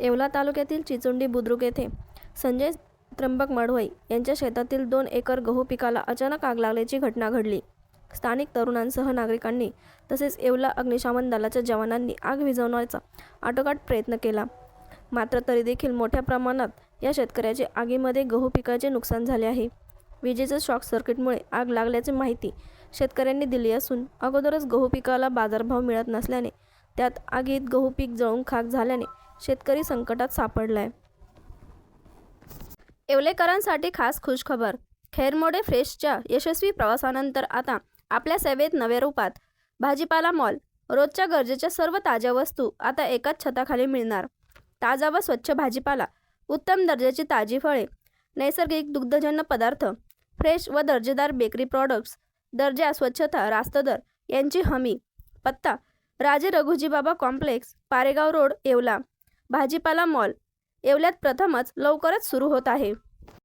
येवला तालुक्यातील चिचोंडी बुद्रुक येथे संजय त्र्यंबक मडवई यांच्या शेतातील 2 एकर गहू पिकाला अचानक आग लागल्याची घटना घडली। स्थानिक तरुणांसह नागरिकांनी तसेच येवला अग्निशमन दलाच्या जवानांनी आग विझवण्याचा आटोकाट प्रयत्न केला, मात्र तरी देखील मोठ्या प्रमाणात या शेतकऱ्याचे आगीमध्ये गहू पिकाचे नुकसान झाले आहे। विजेच्या शॉर्ट सर्किटमुळे आग लागल्याची माहिती शेतकऱ्यांनी दिली असून अगोदरच गहू पिकाला बाजारभाव मिळत नसल्याने त्यात आगीत गहू पीक जळून खाक झाल्याने शेतकरी संकटात सापडलाय। येवलेकरांसाठी खास खुशखबर। खैरमोडे फ्रेशच्या यशस्वी प्रवासानंतर आता आपल्या सेवेत नव्या रूपात भाजीपाला मॉल। रोजच्या गरजेच्या सर्व ताज्या वस्तू आता एकाच छताखाली मिळणार। ताजा व स्वच्छ भाजीपाला, उत्तम दर्जाची ताजी फळे, नैसर्गिक दुग्धजन्य पदार्थ, फ्रेश व दर्जेदार बेकरी प्रॉडक्ट्स, दर्जा, स्वच्छता, रास्त दर यांची हमी। पत्ता: राजे रघुजी बाबा कॉम्प्लेक्स, पारेगाव रोड, येवला। भाजीपाला मॉल येवल्यात प्रथमच लवकरच सुरू होत आहे।